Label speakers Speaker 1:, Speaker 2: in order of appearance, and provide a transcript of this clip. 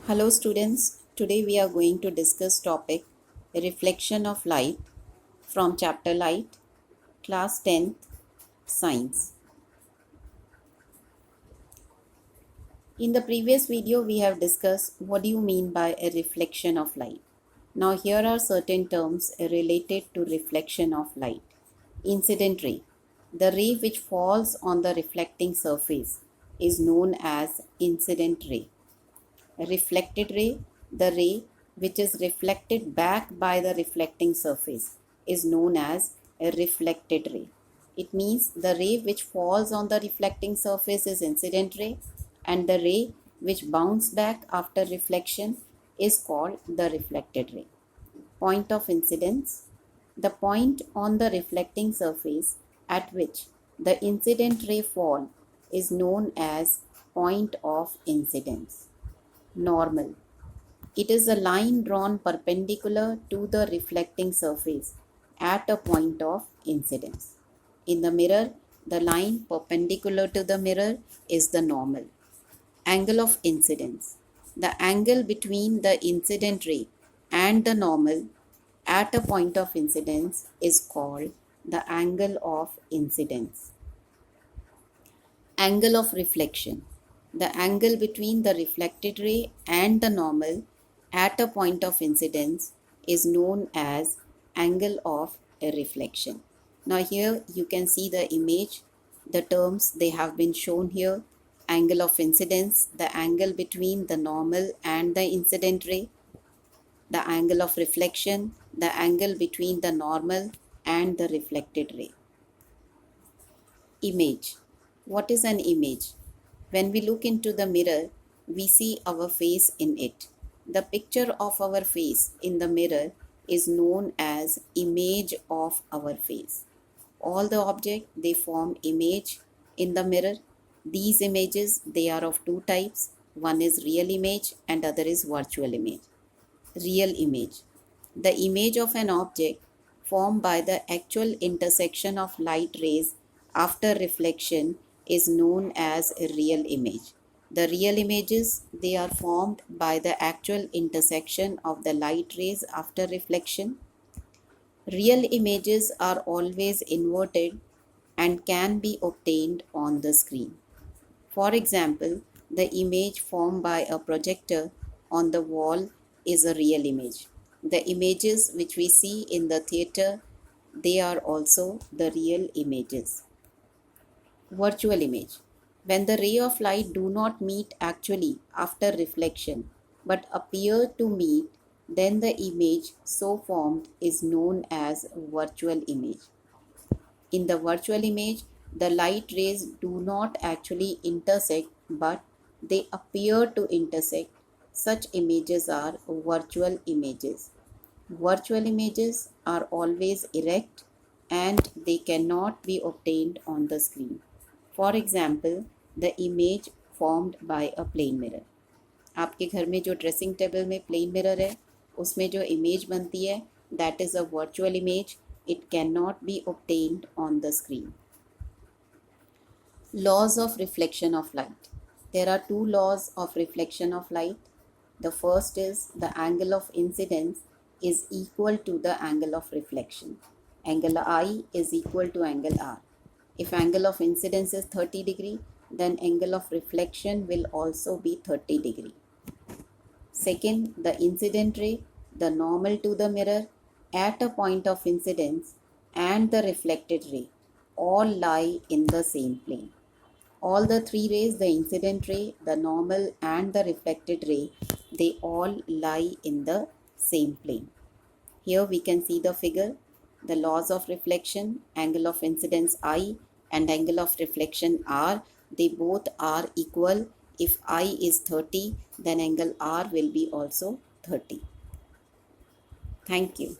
Speaker 1: Hello students, today we are going to discuss topic reflection of light from chapter Light, class 10th, Science. In the previous video we have discussed what do you mean by a reflection of light. Now here are certain terms related to reflection of light. Incident ray. The ray which falls on the reflecting surface is known as incident ray. Reflected ray, the ray which is reflected back by the reflecting surface, is known as a reflected ray. It means the ray which falls on the reflecting surface is incident ray, and the ray which bounces back after reflection is called the reflected ray. Point of incidence. The point on the reflecting surface at which the incident ray falls is known as point of incidence. Normal. It is a line drawn perpendicular to the reflecting surface at a point of incidence. In the mirror, the line perpendicular to the mirror is the normal. Angle of incidence. The angle between the incident ray and the normal at a point of incidence is called the angle of incidence. Angle of reflection. The angle between the reflected ray and the normal at a point of incidence is known as angle of a reflection. Now here you can see the image, the terms they have been shown here. Angle of incidence, the angle between the normal and the incident ray. The angle of reflection, the angle between the normal and the reflected ray. Image. What is an image? When we look into the mirror, we see our face in it. The picture of our face in the mirror is known as image of our face. All the objects, they form image in the mirror. These images, they are of two types. One is real image and other is virtual image. Real image. The image of an object formed by the actual intersection of light rays after reflection is known as a real image. The real images, they are formed by the actual intersection of the light rays after reflection. Real images are always inverted and can be obtained on the screen. For example, the image formed by a projector on the wall is a real image. The images which we see in the theater, they are also the real images. Virtual image. When the ray of light do not meet actually after reflection but appear to meet, then the image so formed is known as virtual image. In the virtual image, the light rays do not actually intersect but they appear to intersect. Such images are virtual images. Virtual images are always erect and they cannot be obtained on the screen. For example, the image formed by a plane mirror. आपके घर में जो dressing table में plane mirror है उसमें जो image बनती है that is a virtual image. It cannot be obtained on the screen. Laws of reflection of light. There are two laws of reflection of light. The first is the angle of incidence is equal to the angle of reflection. Angle I is equal to angle R. If angle of incidence is 30 degree, then angle of reflection will also be 30 degree. Second, the incident ray, the normal to the mirror at a point of incidence and the reflected ray all lie in the same plane. All the three rays, the incident ray, the normal and the reflected ray, they all lie in the same plane. Here we can see the figure. The laws of reflection, angle of incidence I and angle of reflection R, they both are equal. If I is 30, then angle R will be also 30. Thank you.